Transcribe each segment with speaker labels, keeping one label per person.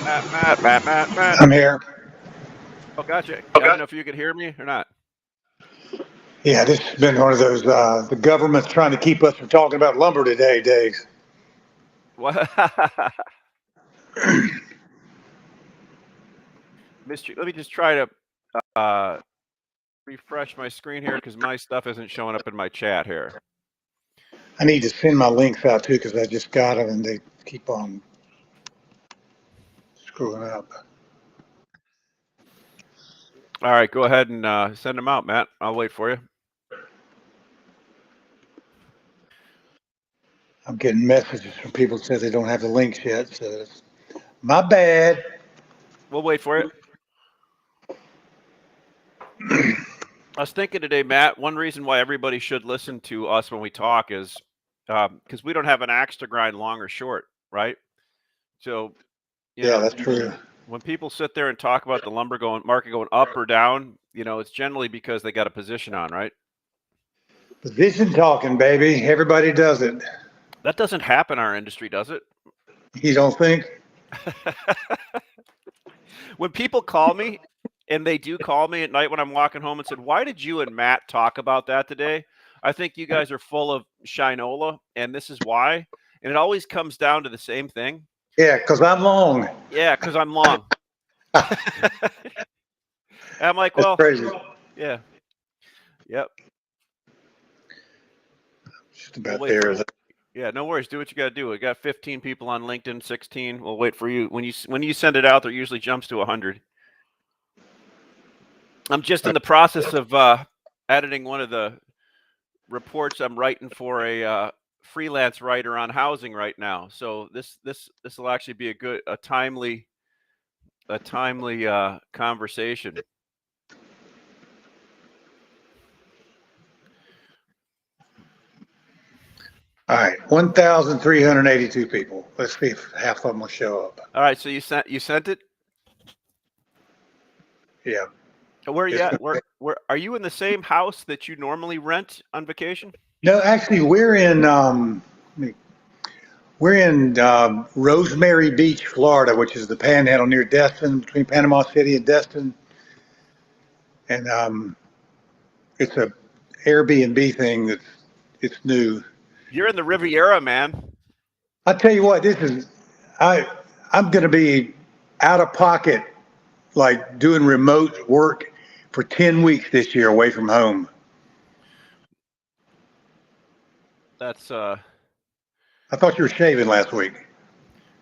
Speaker 1: Matt.
Speaker 2: I'm here.
Speaker 1: Oh, gotcha. I
Speaker 2: Okay.
Speaker 1: didn't know if you could hear me or not.
Speaker 2: Yeah, this has been one of those, the government's trying to keep us from talking about lumber today, days.
Speaker 1: What? Mystery. Let me just try to uh, refresh my screen here because my stuff isn't showing up in my chat here.
Speaker 2: I need to send my links out too because I just got them and they keep on screwing up.
Speaker 1: All right, go ahead and send them out, Matt. I'll wait for you.
Speaker 2: I'm getting messages from people that say they don't have the links yet, so it's my bad.
Speaker 1: We'll wait for it. I was thinking today, Matt, one reason why everybody should listen to us when we talk is because we don't have an axe to grind long or short, right? So,
Speaker 2: Yeah, that's true.
Speaker 1: when people sit there and talk about the market going up or down, it's generally because they got a position on, right?
Speaker 2: Position talking, baby. Everybody does it.
Speaker 1: That doesn't happen in our industry, does it?
Speaker 2: You don't think?
Speaker 1: When people call me, and they do call me at night when I'm walking home and said, "Why did you and Matt talk about that today? I think you guys are full of shinola, and this is why." And it always comes down to the same thing.
Speaker 2: Yeah, because I'm long.
Speaker 1: Yeah, because I'm long. And I'm like,
Speaker 2: That's
Speaker 1: well,
Speaker 2: crazy.
Speaker 1: yeah, yep.
Speaker 2: Just
Speaker 1: We'll
Speaker 2: about
Speaker 1: wait for
Speaker 2: there.
Speaker 1: you. Yeah, no worries. Do what you got to do. We got 15 people on LinkedIn, 16. We'll wait for you. When you send it out, there usually jumps to 100. I'm just in the process of editing one of the reports I'm writing for a freelance writer on housing right now. So this will actually be a timely conversation.
Speaker 2: All right, 1,382 people. Let's see if half of them will show up.
Speaker 1: All right, so you sent it.
Speaker 2: Yeah.
Speaker 1: Where are you
Speaker 2: It's
Speaker 1: at?
Speaker 2: gonna
Speaker 1: Where are you in the same house that you normally rent on vacation?
Speaker 2: No, actually, we're in Rosemary Beach, Florida, which is the Panhandle near Destin, between Panama City and Destin, and it's a Airbnb thing that's it's new.
Speaker 1: You're in the Riviera, man.
Speaker 2: I tell you what, I I'm going to be out of pocket, like doing remote work for 10 weeks this year away from home.
Speaker 1: That's
Speaker 2: I thought you were shaving last week.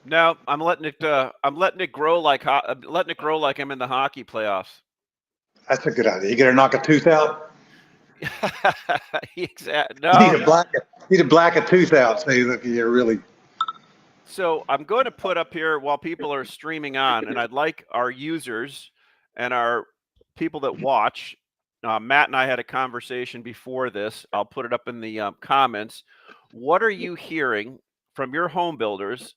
Speaker 1: no. I'm letting it grow like I'm in the hockey playoffs.
Speaker 2: That's a good idea. You got to knock a tooth out.
Speaker 1: Exactly.
Speaker 2: You
Speaker 1: No.
Speaker 2: need to black a tooth out so you look you're really.
Speaker 1: So I'm going to put up here while people are streaming on, and I'd like our users and our people that watch. Matt and I had a conversation before this. I'll put it up in the comments. What are you hearing from your home builders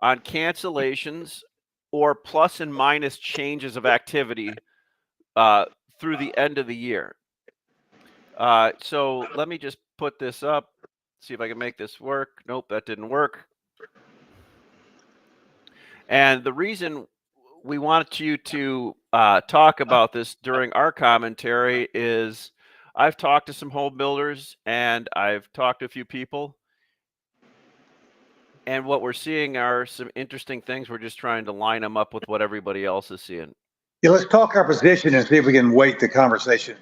Speaker 1: on cancellations or plus and minus changes of activity through the end of the year? So let me just put this up, see if I can make this work. Nope, that didn't work. And the reason we wanted you to talk about this during our commentary is I've talked to some home builders and I've talked to a few people. And what we're seeing are some interesting things. We're just trying to line them up with what everybody else is seeing.
Speaker 2: Yeah, let's talk our position and see if we can weight the conversation.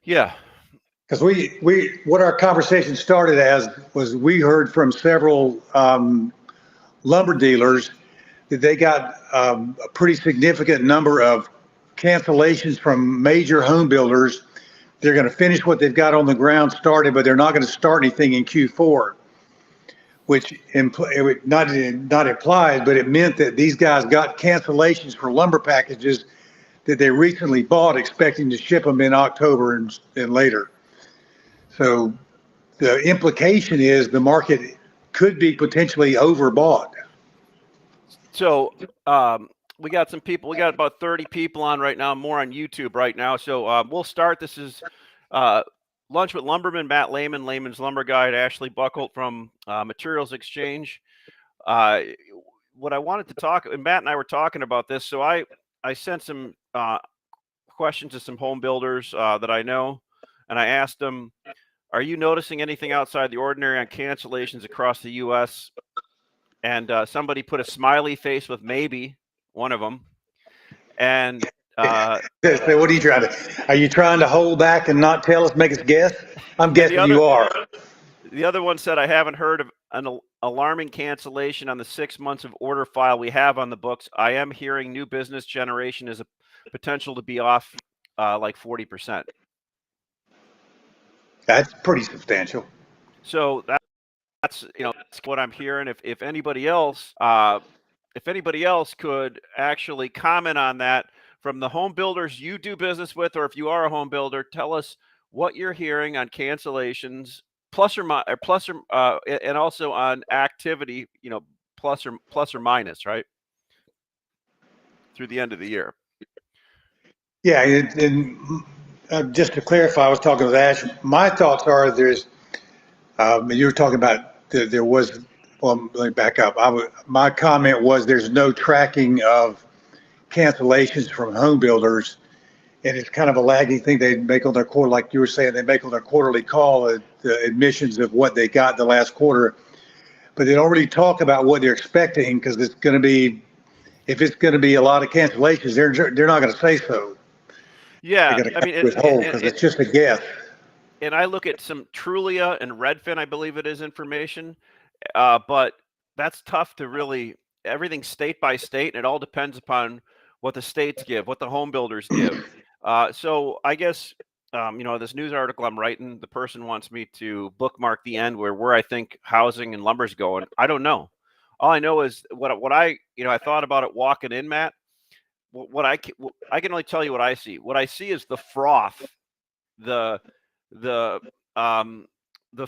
Speaker 1: Yeah.
Speaker 2: Because what our conversation started as was we heard from several lumber dealers that they got a pretty significant number of cancellations from major home builders. They're going to finish what they've got on the ground started, but they're not going to start anything in Q4, which not implied, but it meant that these guys got cancellations for lumber packages that they recently bought, expecting to ship them in October and later. So the implication is the market could be potentially overbought.
Speaker 1: So we got some people. We got about 30 people on right now, more on YouTube right now. So we'll start. This is Lunch with Lumbermen, Matt Lehman, Lehman's Lumber Guide, Ashley Buckholt from Materials Exchange. what I wanted to talk, and Matt and I were talking about this. So I sent some questions to some home builders that I know, and I asked them, "Are you noticing anything outside the ordinary on cancellations across the U.S.?" And somebody put a smiley face with maybe, one of them, and
Speaker 2: So what are you trying to hold back and not tell us, make us guess? I'm guessing you are.
Speaker 1: the other one said, "I haven't heard of an alarming cancellation on the 6 months of order file we have on the books. I am hearing new business generation is a potential to be off like 40%.
Speaker 2: That's pretty substantial.
Speaker 1: So that's that's what I'm hearing. If anybody else could actually comment on that from the home builders you do business with, or if you are a home builder, tell us what you're hearing on cancellations, and also on activity, plus or minus, right, through the end of the year.
Speaker 2: Yeah, and just to clarify, I was talking with Ash. My thoughts are you were talking about there was. Well, let me back up. My comment was there's no tracking of cancellations from home builders, and it's kind of a lagging thing they make on their quarter, like you were saying, they make on their quarterly call the admissions of what they got the last quarter, but they don't really talk about what they're expecting because it's going to be, if it's going to be a lot of cancellations, they're not going to say so.
Speaker 1: Yeah,
Speaker 2: they're going to withhold because it's just a guess.
Speaker 1: And I look at some Trulia and Redfin, I believe it is, information, but that's tough to really. Everything's state by state, and it all depends upon what the states give, what the home builders give. So I guess this news article I'm writing, the person wants me to bookmark the end where I think housing and lumber's going. I don't know. All I know is what I thought about it walking in, Matt. I can only tell you what I see. What I see is the froth, the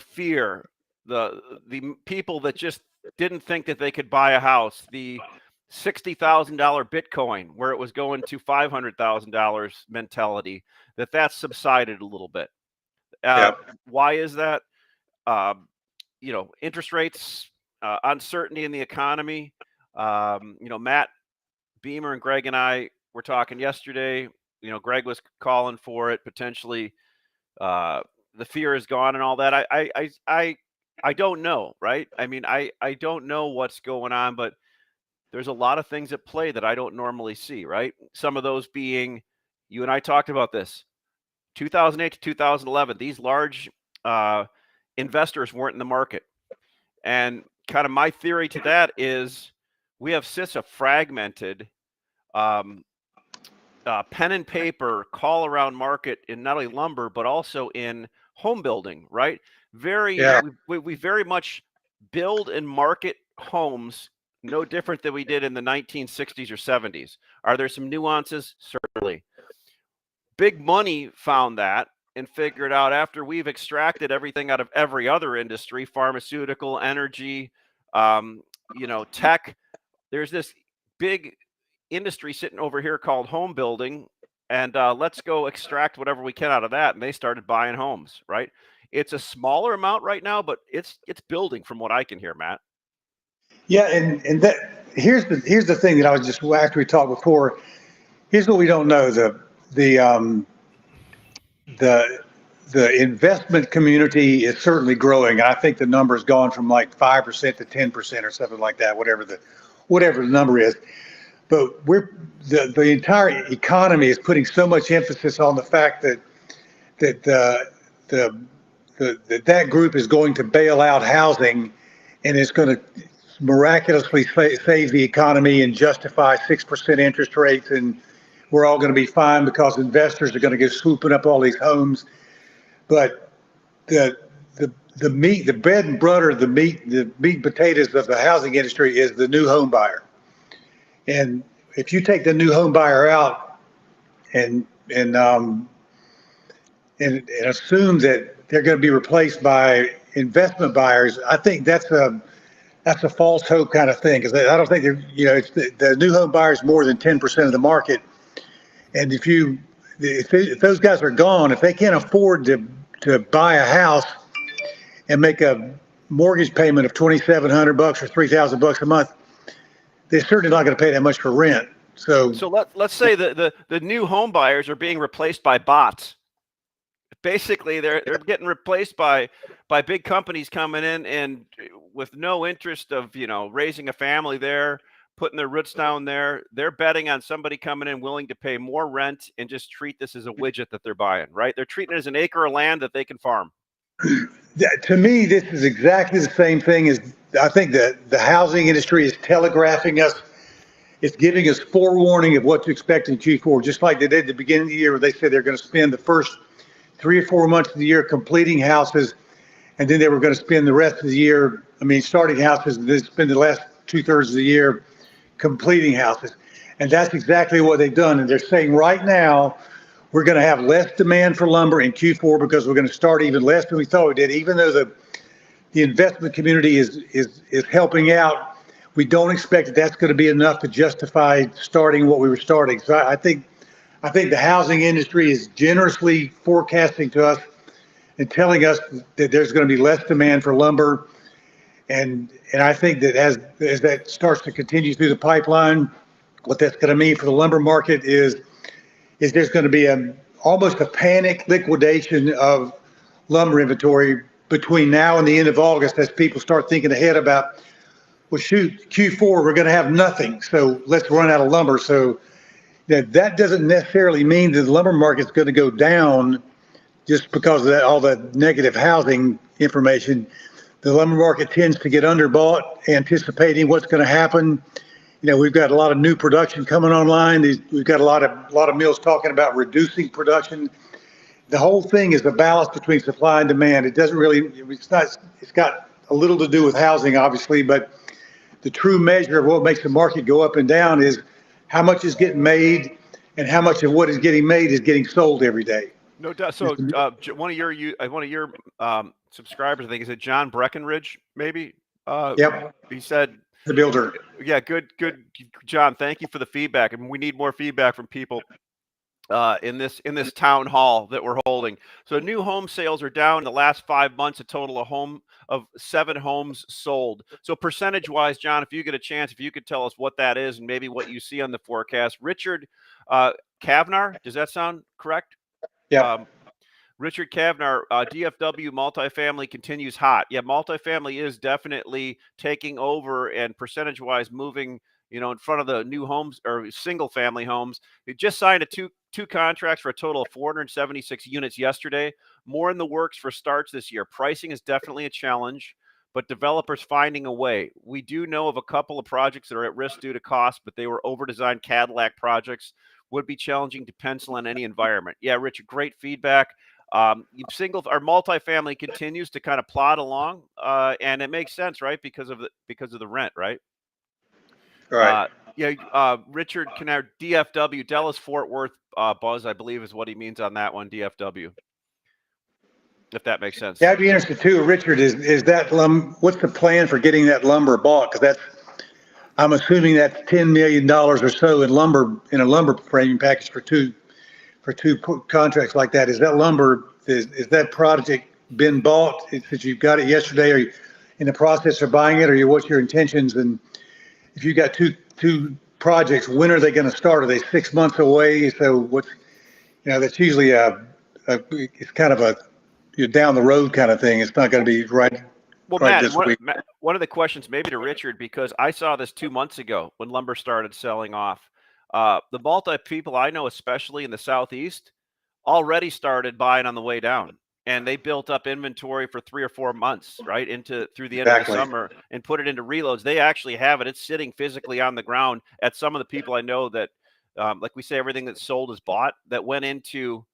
Speaker 1: fear, the people that just didn't think that they could buy a house, the $60,000 Bitcoin where it was going to $500,000 mentality, that's subsided a little bit. Why is that? Interest rates, uncertainty in the economy. Matt Beamer and Greg and I were talking yesterday. Greg was calling for it potentially. The fear is gone and all that. I don't know, right? I mean, I don't know what's going on, but there's a lot of things at play that I don't normally see, right? Some of those being, you and I talked about this, 2008 to 2011, these large investors weren't in the market. And kind of my theory to that is we have such a fragmented pen and paper call around market in not only lumber, but also in home building, right? We very much build and market homes no different than we did in the 1960s or 70s. Are there some nuances? Certainly. Big money found that and figured out after we've extracted everything out of every other industry, pharmaceutical, energy, tech, there's this big industry sitting over here called home building, and let's go extract whatever we can out of that. And they started buying homes, right? It's a smaller amount right now, but it's building from what I can hear, Matt.
Speaker 2: Yeah, and that here's the thing that I was just after we talked before. Here's what we don't know: the investment community is certainly growing, and I think the number has gone from like 5% to 10% or something like that, whatever the number is. But the entire economy is putting so much emphasis on the fact that group is going to bail out housing, and is going to miraculously save the economy and justify 6% interest rates, and we're all going to be fine because investors are going to get swooping up all these homes. But the meat, the bread and butter, the meat and potatoes of the housing industry is the new home buyer. And if you take the new home buyer out and assume that they're going to be replaced by investment buyers, I think that's a false hope kind of thing, because I don't think it's the new home buyer is more than 10% of the market. And if those guys are gone, if they can't afford to buy a house and make a mortgage payment of $2,700 or $3,000 a month, they're certainly not going to pay that much for rent. So
Speaker 1: let's say the new home buyers are being replaced by bots. Basically, they're getting replaced by big companies coming in and with no interest of raising a family there, putting their roots down there. They're betting on somebody coming in willing to pay more rent and just treat this as a widget that they're buying. Right? They're treating it as an acre of land that they can farm.
Speaker 2: to me, this is exactly the same thing as I think that the housing industry is telegraphing us. It's giving us forewarning of what to expect in Q4, just like they did at the beginning of the year where they said they're going to spend the first 3 or 4 months of the year completing houses, and then they were going to spend the rest of the year, starting houses, and then spend the last 2/3 of the year completing houses. And that's exactly what they've done. And they're saying right now, we're going to have less demand for lumber in Q4 because we're going to start even less than we thought we did, even though the investment community is helping out. We don't expect that that's going to be enough to justify starting what we were starting. So I think the housing industry is generously forecasting to us and telling us that there's going to be less demand for lumber. And I think that as that starts to continue through the pipeline, what that's going to mean for the lumber market is there's going to be almost a panic liquidation of lumber inventory between now and the end of August as people start thinking ahead about, well, shoot, Q4, we're going to have nothing. So let's run out of lumber. So that doesn't necessarily mean that the lumber market's going to go down just because of all the negative housing information. The lumber market tends to get underbought, anticipating what's going to happen. We've got a lot of new production coming online. We've got a lot of mills talking about reducing production. The whole thing is a balance between supply and demand. It doesn't really, it's got a little to do with housing, obviously, but the true measure of what makes the market go up and down is how much is getting made and how much of what is getting made is getting sold every day.
Speaker 1: No doubt. So one of your subscribers, I think, is it John Breckenridge, maybe?
Speaker 2: Yep.
Speaker 1: He said,
Speaker 2: the builder.
Speaker 1: Yeah, good, John. Thank you for the feedback, and we need more feedback from people in this town hall that we're holding. So new home sales are down in the last 5 months, a total of 7 homes sold. So percentage wise, John, if you get a chance, if you could tell us what that is and maybe what you see on the forecast. Richard Kavnar, does that sound correct?
Speaker 2: Yeah.
Speaker 1: Richard Kavnar, DFW multifamily continues hot. Yeah, multifamily is definitely taking over and percentage wise moving, in front of the new homes or single family homes. They just signed two contracts for a total of 476 units yesterday. More in the works for starts this year. Pricing is definitely a challenge, but developers finding a way. We do know of a couple of projects that are at risk due to cost, but they were over-designed Cadillac projects. Would be challenging to pencil in any environment. Yeah, Richard, great feedback. Our multifamily continues to kind of plod along, and it makes sense, right? Because of the rent, right?
Speaker 2: Right.
Speaker 1: Richard Kavnar, DFW, Dallas Fort Worth, Buzz, I believe is what he means on that one, DFW. If that makes sense.
Speaker 2: Yeah, I'd be interested too, Richard. Is that what's the plan for getting that lumber bought? Because I'm assuming that's $10 million or so in a lumber framing package for two contracts like that. Is that lumber? Is that project been bought? Since you've got it yesterday, are you in the process of buying it, or what's your intentions? And if you got two projects, when are they going to start? Are they 6 months away? So that's usually it's kind of a down the road kind of thing. It's not going to be right.
Speaker 1: Well,
Speaker 2: right
Speaker 1: Matt, one of the questions maybe to Richard, because I saw this 2 months ago when lumber started selling off. The multi people I know, especially in the Southeast, already started buying on the way down, and they built up inventory for 3 or 4 months, right, through the end of the summer, and put it into reloads. They actually have it. It's sitting physically on the ground at some of the people I know that, like we say, everything that's sold is bought, that went into,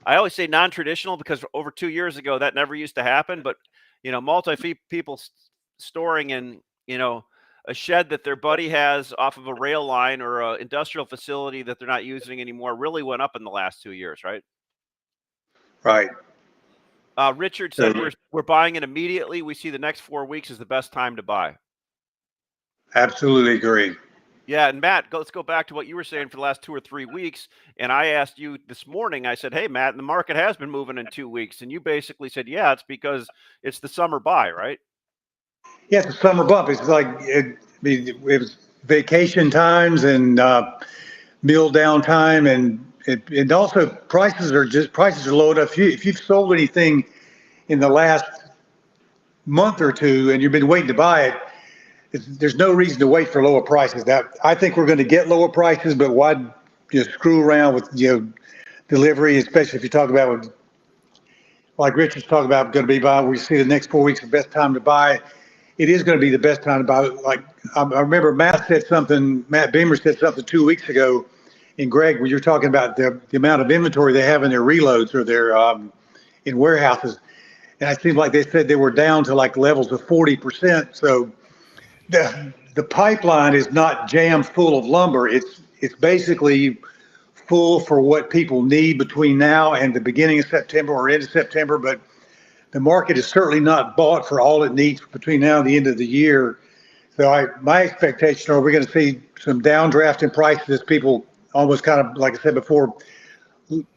Speaker 1: I always say non-traditional because over 2 years ago, that never used to happen. But, people storing in, a shed that their buddy has off of a rail line or an industrial facility that they're not using anymore really went up in the last 2 years, right?
Speaker 2: Right.
Speaker 1: Richard said we're buying it immediately. We see the next 4 weeks is the best time to buy.
Speaker 2: Absolutely agree.
Speaker 1: Yeah, and Matt, let's go back to what you were saying for the last 2 or 3 weeks. And I asked you this morning, I said, hey, Matt, the market has been moving in 2 weeks. And you basically said, yeah, it's because it's the summer buy, right?
Speaker 2: Yeah, it's a summer bump. It's like it was vacation times and meal downtime, and also prices are low enough. If you've sold anything in the last month or two and you've been waiting to buy it, there's no reason to wait for lower prices. Now, I think we're going to get lower prices, but why screw around with delivery, especially if you talk about, like Richard's talking about, going to be buying. We see the next 4 weeks the best time to buy. It is going to be the best time to buy. Like I remember Matt Beamer said something 2 weeks ago, and Greg, when you're talking about the amount of inventory they have in their reloads or their in warehouses, and it seemed like they said they were down to like levels of 40%. So the pipeline is not jammed full of lumber. It's basically full for what people need between now and the beginning of September or into September, but the market is certainly not bought for all it needs between now and the end of the year. So my expectation are we're going to see some downdraft in prices as people almost kind of, like I said before,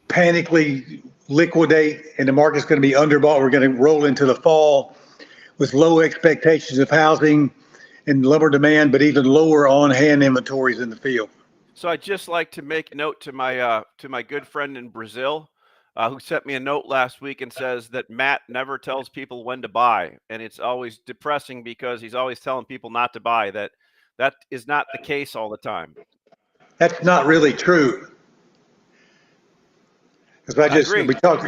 Speaker 2: panically liquidate, and the market's going to be underbought. We're going to roll into the fall with low expectations of housing and lumber demand, but even lower on-hand inventories in the field.
Speaker 1: So I'd just like to make a note to my good friend in Brazil, who sent me a note last week and says that Matt never tells people when to buy, and it's always depressing because he's always telling people not to buy. That is not the case all the time.
Speaker 2: That's not really true. Because we talked,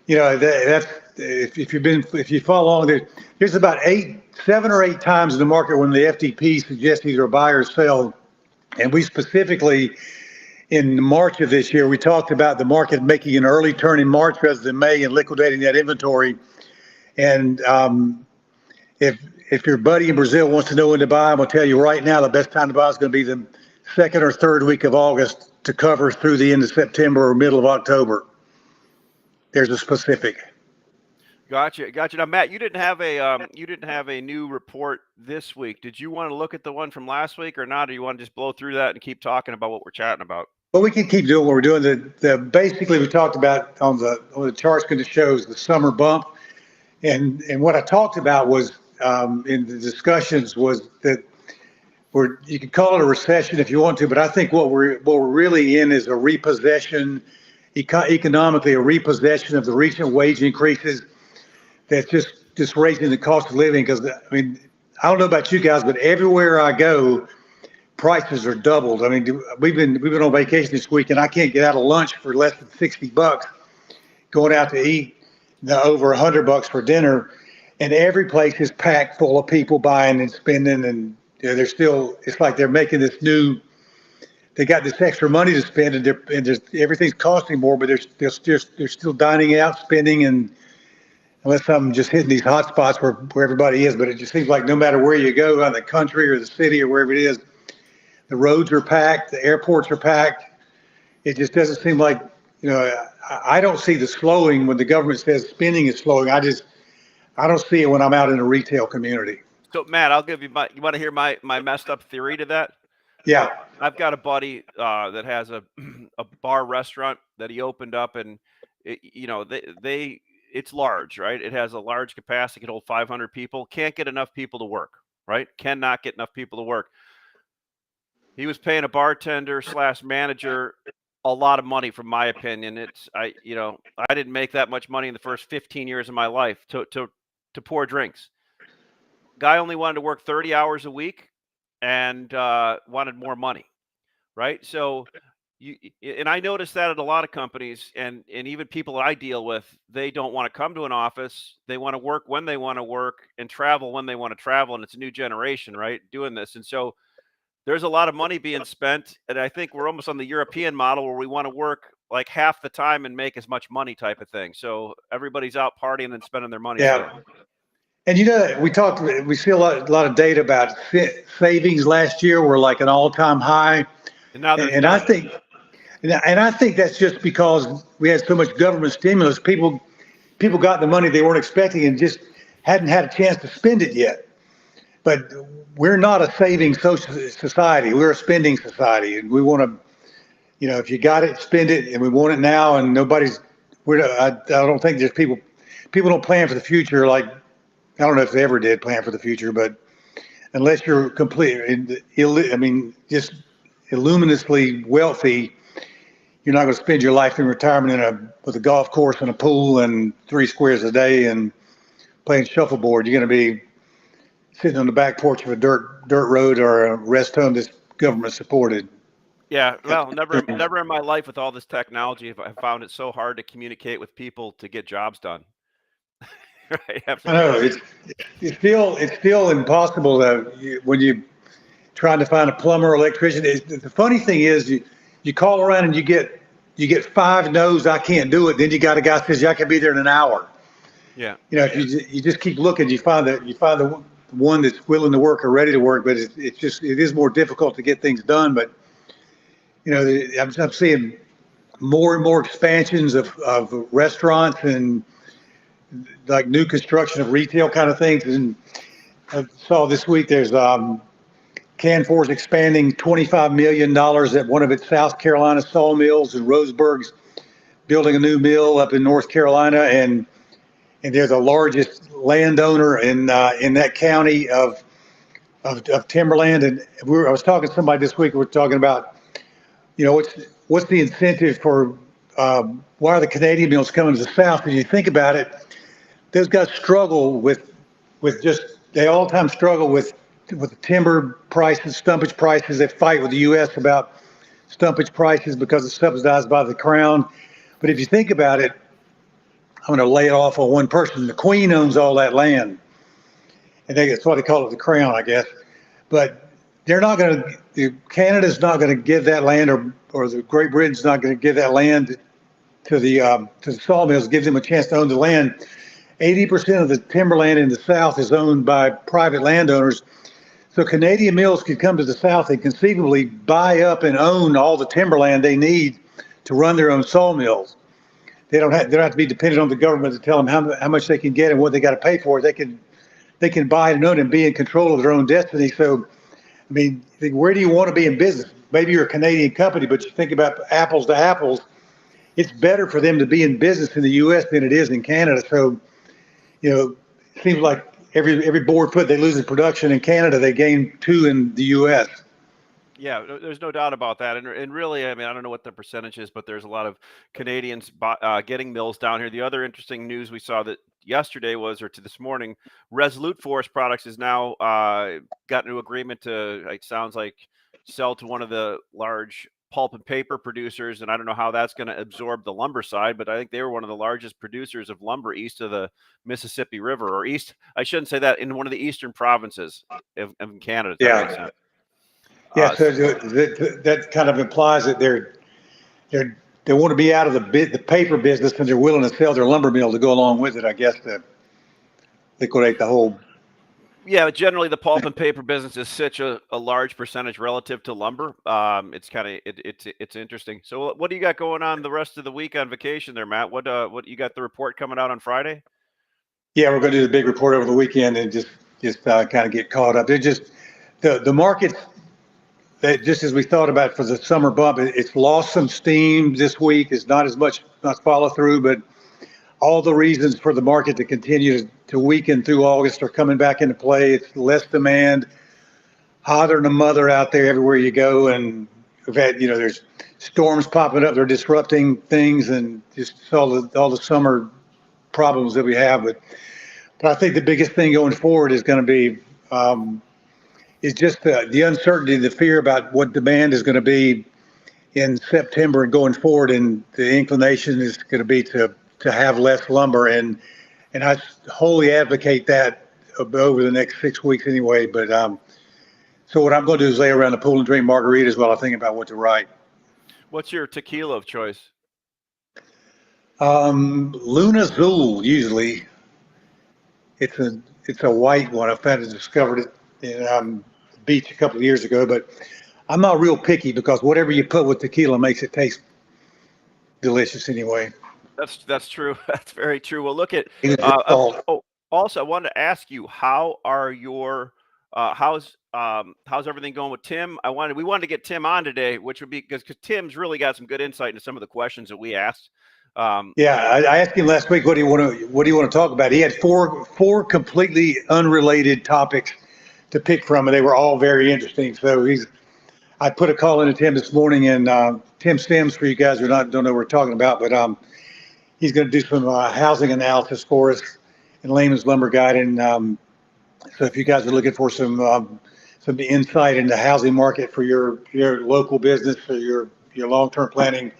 Speaker 2: that's if you follow along, there's about 7 or 8 times in the market when the FTP suggests either a buy or sell. And we specifically, in March of this year, we talked about the market making an early turn in March rather than May and liquidating that inventory. And if your buddy in Brazil wants to know when to buy, I'm going to tell you right now, the best time to buy is going to be the second or third week of August to cover through the end of September or middle of October. There's a specific.
Speaker 1: Gotcha. Now, Matt, you didn't have a new report this week. Did you want to look at the one from last week or not? Or you want to just blow through that and keep talking about what we're chatting about?
Speaker 2: Well, we can keep doing what we're doing. Basically, we talked about on the chart's going to show is the summer bump, and what I talked about was in the discussions was that you can call it a recession if you want to, but I think what we're really in is a repossession, economically a repossession of the recent wage increases. That's just raising the cost of living. Because I mean, I don't know about you guys, but everywhere I go, prices are doubled. I mean, we've been on vacation this week, and I can't get out of lunch for less than $60. Going out to eat over $100 for dinner, and every place is packed full of people buying and spending, and they're still. It's like they're making this new. They got this extra money to spend, and everything's costing more, but they're still dining out, spending, and unless I'm just hitting these hot spots where everybody is, but it just seems like no matter where you go, in the country or the city or wherever it is, the roads are packed, the airports are packed. It just doesn't seem like, I don't see the slowing when the government says spending is slowing. I don't see it when I'm out in the retail community.
Speaker 1: So, Matt, I'll give you you want to hear my messed up theory to that?
Speaker 2: Yeah.
Speaker 1: I've got a buddy that has a bar restaurant that he opened up, and it's large, right? It has a large capacity, can hold 500 people. Can't get enough people to work, right? Cannot get enough people to work. He was paying a bartender / manager a lot of money, from my opinion. I didn't make that much money in the first 15 years of my life to pour drinks. Guy only wanted to work 30 hours a week and wanted more money, right? So and I noticed that at a lot of companies, and even people that I deal with, they don't want to come to an office. They want to work when they want to work and travel when they want to travel. And it's a new generation, right, doing this. And so there's a lot of money being spent. And I think we're almost on the European model where we want to work like half the time and make as much money type of thing. So everybody's out partying and spending their money.
Speaker 2: Yeah. Still. And we see a lot of data about savings last year were like an all-time high.
Speaker 1: And now
Speaker 2: I think that's just because we had so much government stimulus. People got the money they weren't expecting and just hadn't had a chance to spend it yet. But we're not a saving society. We're a spending society, and we want to, if you got it, spend it, and we want it now. And I don't think there's people don't plan for the future. Like, I don't know if they ever did plan for the future, but unless you're just illuminously wealthy, you're not going to spend your life in retirement with a golf course and a pool and 3 squares a day and playing shuffleboard. You're going to be sitting on the back porch of a dirt road or a rest home that's government supported.
Speaker 1: Yeah, well, never in my life with all this technology have I found it so hard to communicate with people to get jobs done. Right?
Speaker 2: I know it's still impossible when you trying to find a plumber or electrician. The funny thing is you call around and you get 5 no's. I can't do it. Then you got a guy says, yeah, I can be there in an hour.
Speaker 1: Yeah.
Speaker 2: If you just keep looking, you find the one that's willing to work or ready to work, but it is more difficult to get things done. But I'm seeing more and more expansions of restaurants and like new construction of retail kind of things. And I saw this week there's Canfor's expanding $25 million at one of its South Carolina sawmills, and Roseburg's building a new mill up in North Carolina, and they're the largest landowner in that county of timberland. And I was talking to somebody this week. We're talking about, what's the incentive for why are the Canadian mills coming to the South? And you think about it, those guys struggle they all the time struggle with the timber prices, stumpage prices. They fight with the U.S. about stumpage prices because it's subsidized by the Crown. But if you think about it, I'm going to lay it off on one person. The Queen owns all that land, and that's why they call it the Crown, I guess. But they're not going to. Canada's not going to give that land, or the Great Britain's not going to give that land to the sawmills. Gives them a chance to own the land. 80% of the timberland in the South is owned by private landowners. So Canadian mills could come to the South and conceivably buy up and own all the timberland they need to run their own sawmills. They don't have to be dependent on the government to tell them how much they can get and what they got to pay for it. They can buy it and own it and be in control of their own destiny. So, I mean, where do you want to be in business? Maybe you're a Canadian company, but you think about apples to apples. It's better for them to be in business in the U.S. than it is in Canada. So, it seems like every board foot they lose in production in Canada, they gain 2 in the U.S.
Speaker 1: Yeah, there's no doubt about that. And really, I mean, I don't know what the percentage is, but there's a lot of Canadians getting mills down here. The other interesting news we saw that yesterday to this morning, Resolute Forest Products is now got into agreement to, it sounds like, sell to one of the large pulp and paper producers. And I don't know how that's going to absorb the lumber side, but I think they were one of the largest producers of lumber east of the Mississippi River, or I shouldn't say that, in one of the eastern provinces of Canada. That makes sense.
Speaker 2: Yeah, so that kind of implies that they want to be out of the paper business, and they're willing to sell their lumber mill to go along with it, I guess, to liquidate the whole.
Speaker 1: Yeah, generally the pulp and paper business is such a large percentage relative to lumber. It's kind of it's interesting. So what do you got going on the rest of the week on vacation there, Matt? What you got the report coming out on Friday?
Speaker 2: Yeah, we're going to do the big report over the weekend and just kind of get caught up. They're just the markets. That just as we thought about for the summer bump, it's lost some steam this week. It's not as much follow through, but all the reasons for the market to continue to weaken through August are coming back into play. It's less demand, hotter than a mother out there everywhere you go, and we've had there's storms popping up. They're disrupting things, and just all the summer problems that we have. But I think the biggest thing going forward is going to be. Is just the uncertainty, the fear about what demand is going to be in September and going forward, and the inclination is going to be to have less lumber, and I wholly advocate that over the next 6 weeks anyway. But so what I'm going to do is lay around the pool and drink margaritas while I think about what to write.
Speaker 1: What's your tequila of choice?
Speaker 2: Luna Azul usually. It's a white one. I've had discovered it in beach a couple of years ago, but I'm not real picky because whatever you put with tequila makes it taste delicious anyway.
Speaker 1: That's true. That's very true. Well, look at also I wanted to ask you, how are your how's everything going with Tim? We wanted to get Tim on today, which would be because Tim's really got some good insight into some of the questions that we asked.
Speaker 2: Yeah, I asked him last week what do you want to talk about. He had four completely unrelated topics to pick from, and they were all very interesting. So I put a call into Tim this morning, and Tim Sims, for you guys who don't know what we're talking about, but he's going to do some housing analysis for us in Layman's Lumber Guide. And so if you guys are looking for some insight into the housing market for your local business or your long-term planning,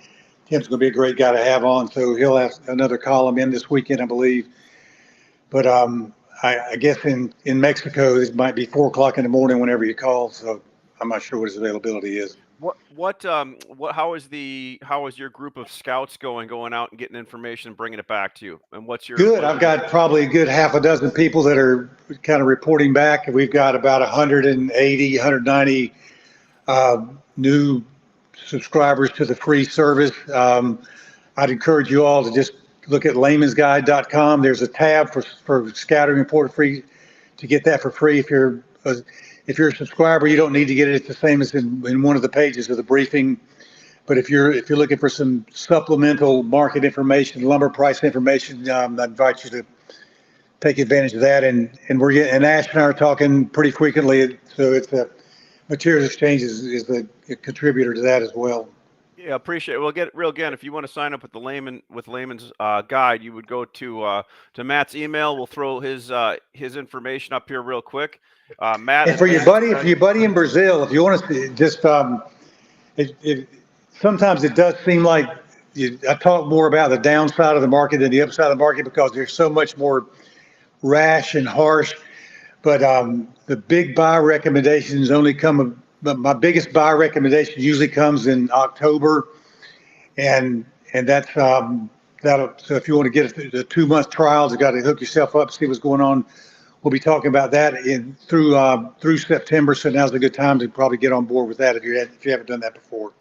Speaker 2: Tim's going to be a great guy to have on. So he'll have another column in this weekend, I believe. But I guess in Mexico, it might be 4 o'clock in the morning whenever you call. So I'm not sure what his availability is.
Speaker 1: How is your group of scouts going out and getting information and bringing it back to you? And what's your
Speaker 2: good? I've got probably a good half a dozen people that are kind of reporting back. We've got about 180, 190 new subscribers to the free service. I'd encourage you all to just look at laymansguide.com. There's a tab for scouting report free to get that for free. If you're a subscriber, you don't need to get it. It's the same as in one of the pages of the briefing. But if you're looking for some supplemental market information, lumber price information, I invite you to take advantage of that. And Ash and I are talking pretty frequently. So it's a materials exchange is a contributor to that as well.
Speaker 1: Yeah, appreciate it. We'll get it real again. If you want to sign up with Layman's Guide, you would go to Matt's email. We'll throw his information up here real quick. Matt,
Speaker 2: and for your buddy in Brazil, if you want to just sometimes it does seem like I talk more about the downside of the market than the upside of the market because there's so much more rash and harsh. But the big buy recommendations only come. My biggest buy recommendation usually comes in October, and that's that'll. So if you want to get the 2-month trials, you got to hook yourself up, see what's going on. We'll be talking about that through September. So now's a good time to probably get on board with that if you haven't done that before.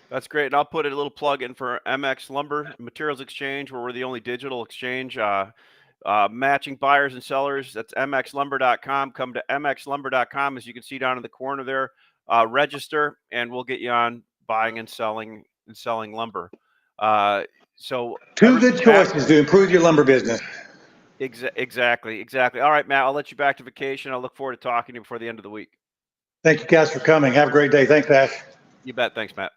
Speaker 1: That's great. And I'll put a little plug in for MX Lumber Materials Exchange, where we're the only digital exchange matching buyers and sellers. That's mxlumber.com. Come to mxlumber.com, as you can see down in the corner there. Register, and we'll get you on buying and selling lumber. So
Speaker 2: two good choices to improve your lumber business.
Speaker 1: Exactly. All right, Matt, I'll let you back to vacation. I'll look forward to talking to you before the end of the week.
Speaker 2: Thank you guys for coming. Have a great day. Thanks, Ash.
Speaker 1: You bet. Thanks, Matt.